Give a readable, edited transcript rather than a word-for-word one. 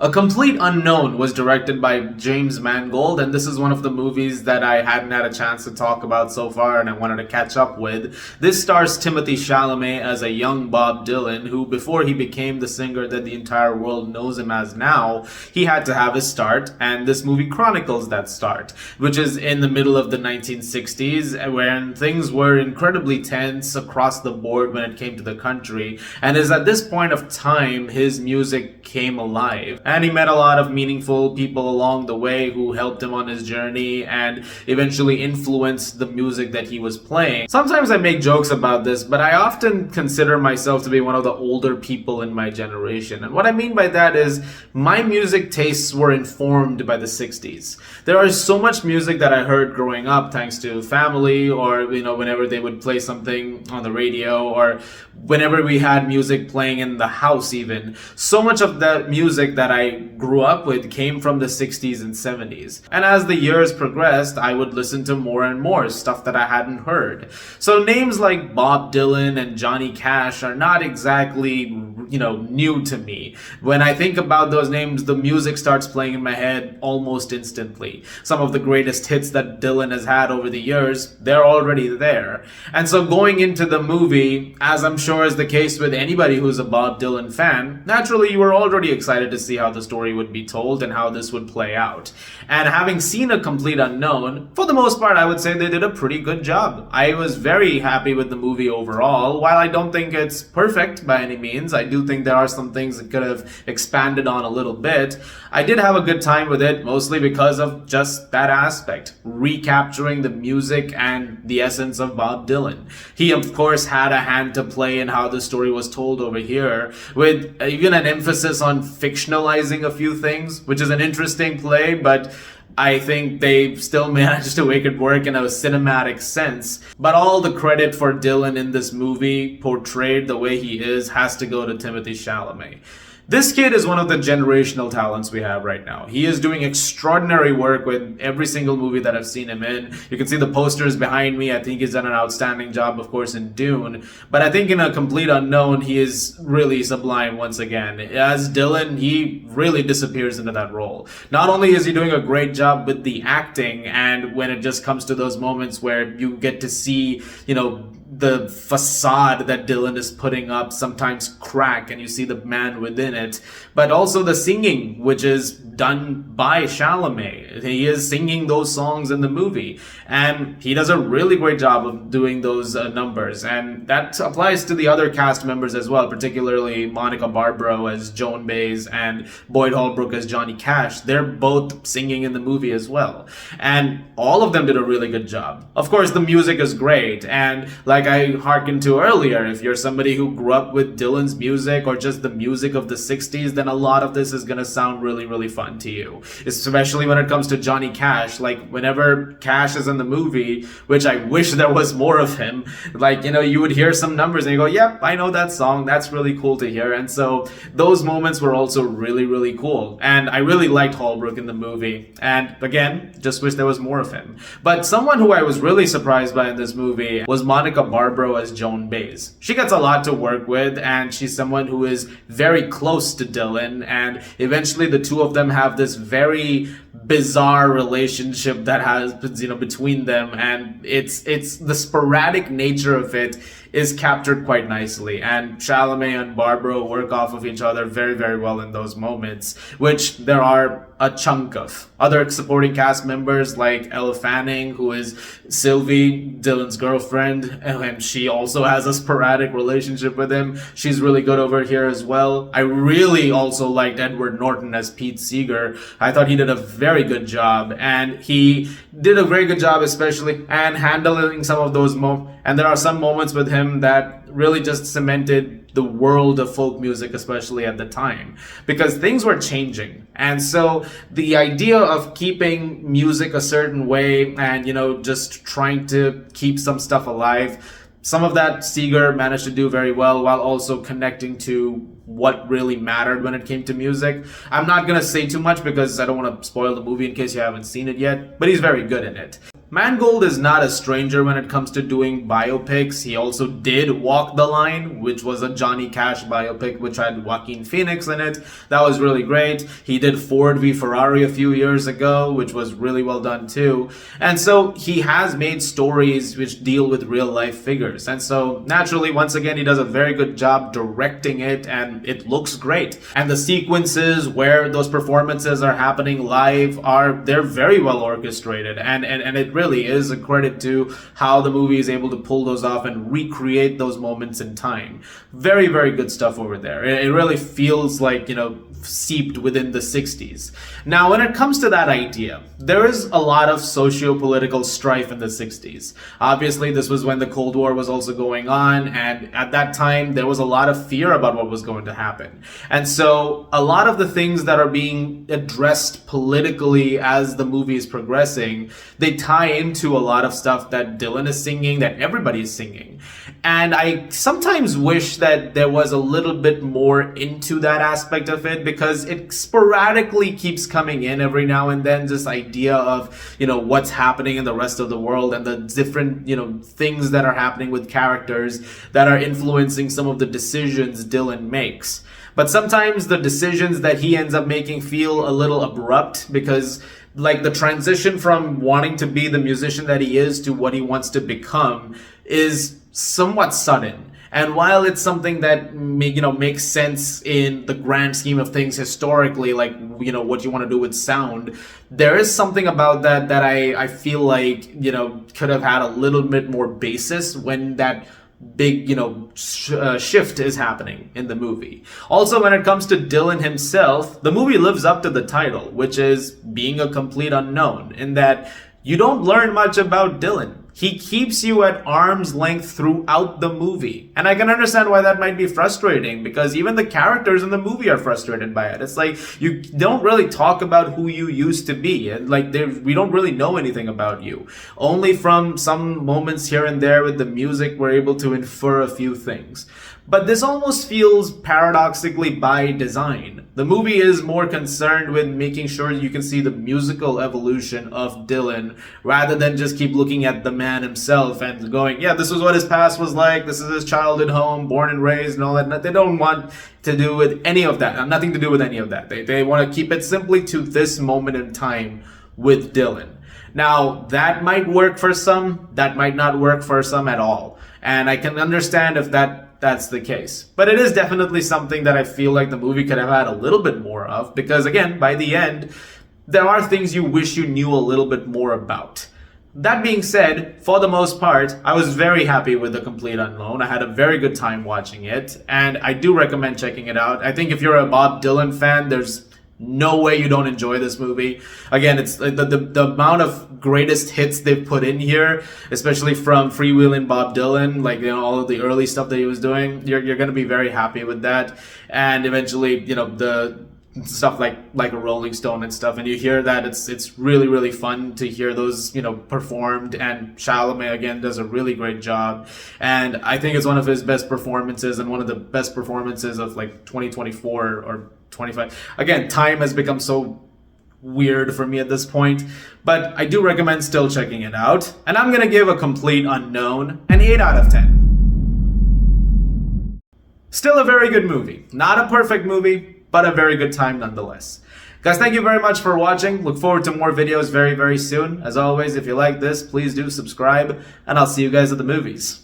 A Complete Unknown was directed by James Mangold, and this is one of the movies that I hadn't had a chance to talk about so far and I wanted to catch up with. This stars Timothée Chalamet as a young Bob Dylan who, before he became the singer that the entire world knows him as now, he had to have his start, and this movie chronicles that start, which is in the middle of the 1960s when things were incredibly tense across the board when it came to the country, and is at this point of time his music came alive. And he met a lot of meaningful people along the way who helped him on his journey and eventually influenced the music that he was playing. Sometimes I make jokes about this, but I often consider myself to be one of the older people in my generation. And what I mean by that is my music tastes were informed by the 60s. There is so much music that I heard growing up thanks to family, or whenever they would play something on the radio, or whenever we had music playing in the house even. So much of the music that I grew up with came from the 60s and 70s. And as the years progressed, I would listen to more and more stuff that I hadn't heard. So names like Bob Dylan and Johnny Cash are not exactly, new to me. When I think about those names, the music starts playing in my head almost instantly. Some of the greatest hits that Dylan has had over the years, they're already there. And so going into the movie, as I'm sure is the case with anybody who's a Bob Dylan fan, naturally you were already excited to see how the story would be told and how this would play out. And having seen A Complete Unknown, for the most part I would say they did a pretty good job. I was very happy with the movie overall. While I don't think it's perfect by any means, I do think there are some things that could have expanded on a little bit. I did have a good time with it, mostly because of just that aspect, recapturing the music and the essence of Bob Dylan. He of course had a hand to play in how the story was told over here, with even an emphasis on fictionalizing a few things, which is an interesting play, but I think they still managed to make it work in a cinematic sense. But all the credit for Dylan in this movie, portrayed the way he is, has to go to Timothée Chalamet. This kid is one of the generational talents we have right now. He is doing extraordinary work with every single movie that I've seen him in. You can see the posters behind me. I think he's done an outstanding job, of course, in Dune. But I think in A Complete Unknown, he is really sublime once again. As Dylan, he really disappears into that role. Not only is he doing a great job with the acting, and when it just comes to those moments where you get to see, the facade that Dylan is putting up sometimes crack and you see the man within it, but also the singing, which is done by Chalamet. He is singing those songs in the movie, and he does a really great job of doing those numbers, and that applies to the other cast members as well, particularly Monica Barbaro as Joan Baez and Boyd Holbrook as Johnny Cash. They're both singing in the movie as well, and all of them did a really good job. Of course, the music is great, and like I hearkened to earlier, if you're somebody who grew up with Dylan's music or just the music of the 60s, then a lot of this is going to sound really, really fun to you. Especially when it comes to Johnny Cash. Like, whenever Cash is in the movie, which I wish there was more of him, you would hear some numbers and you go, yep, I know that song. That's really cool to hear. And so those moments were also really, really cool. And I really liked Holbrook in the movie. And again, just wish there was more of him. But someone who I was really surprised by in this movie was Monica Barbaro as Joan Baez. She gets a lot to work with, and she's someone who is very close to Dylan, and eventually the two of them have this very bizarre relationship that has between them, and it's the sporadic nature of it is captured quite nicely, and Chalamet and Barbaro work off of each other very, very well in those moments, which there are a chunk of. Other supporting cast members like Elle Fanning, who is Sylvie, Dylan's girlfriend, and she also has a sporadic relationship with him. She's really good over here as well. I really also liked Edward Norton as Pete Seeger. I thought he did a very good job, and he did a very good job especially and handling some of those and there are some moments with him that really just cemented the world of folk music, especially at the time, because things were changing. And so the idea of keeping music a certain way and, just trying to keep some stuff alive, some of that Seeger managed to do very well, while also connecting to what really mattered when it came to music. I'm not going to say too much because I don't want to spoil the movie in case you haven't seen it yet, but he's very good in it. Mangold is not a stranger when it comes to doing biopics. He also did Walk the Line, which was a Johnny Cash biopic, which had Joaquin Phoenix in it. That was really great. He did Ford v Ferrari a few years ago, which was really well done too. And so he has made stories which deal with real life figures. And so naturally, once again, he does a very good job directing it, and it looks great. And the sequences where those performances are happening live they're very well orchestrated, and it really is a credit to how the movie is able to pull those off and recreate those moments in time. Very, very good stuff over there. It really feels like, seeped within the 60s. Now, when it comes to that idea, there is a lot of socio-political strife in the 60s. Obviously, this was when the Cold War was also going on, and at that time, there was a lot of fear about what was going to happen. And so, a lot of the things that are being addressed politically as the movie is progressing, they tie into a lot of stuff that Dylan is singing, that everybody is singing. And I sometimes wish that there was a little bit more into that aspect of it, because it sporadically keeps coming in every now and then, this idea of, what's happening in the rest of the world and the different, things that are happening with characters that are influencing some of the decisions Dylan makes. But sometimes the decisions that he ends up making feel a little abrupt, because like the transition from wanting to be the musician that he is to what he wants to become is somewhat sudden. And while it's something that makes sense in the grand scheme of things historically, like what you want to do with sound, there is something about that I feel like could have had a little bit more basis when that big shift is happening in the movie. Also, when it comes to Dylan himself, the movie lives up to the title, which is being a complete unknown, in that you don't learn much about Dylan. He keeps you at arm's length throughout the movie. And I can understand why that might be frustrating, because even the characters in the movie are frustrated by it. It's like, you don't really talk about who you used to be. And like, we don't really know anything about you. Only from some moments here and there with the music, we're able to infer a few things. But this almost feels paradoxically by design. The movie is more concerned with making sure you can see the musical evolution of Dylan, rather than just keep looking at the man himself and going, yeah, this is what his past was like, this is his childhood home, born and raised and all that. They don't want to do with any of that, nothing to do with any of that. They want to keep it simply to this moment in time with Dylan. Now, that might work for some, that might not work for some at all. And I can understand if that's the case. But it is definitely something that I feel like the movie could have had a little bit more of, because again, by the end, there are things you wish you knew a little bit more about. That being said, for the most part, I was very happy with The Complete Unknown. I had a very good time watching it, and I do recommend checking it out. I think if you're a Bob Dylan fan, there's no way you don't enjoy this movie. Again, it's the amount of greatest hits they've put in here, especially from Freewheelin' Bob Dylan, like all of the early stuff that he was doing. You're gonna be very happy with that. And eventually, the stuff like a Rolling Stone and stuff, and you hear that it's really, really fun to hear those performed. And Chalamet again does a really great job, and I think it's one of his best performances, and one of the best performances of like 2024 or 25. Again, time has become so weird for me at this point, but I do recommend still checking it out. And I'm gonna give A Complete Unknown an 8 out of 10. Still a very good movie. Not a perfect movie, but a very good time nonetheless. Guys, thank you very much for watching. Look forward to more videos very, very soon. As always, if you like this, please do subscribe, and I'll see you guys at the movies.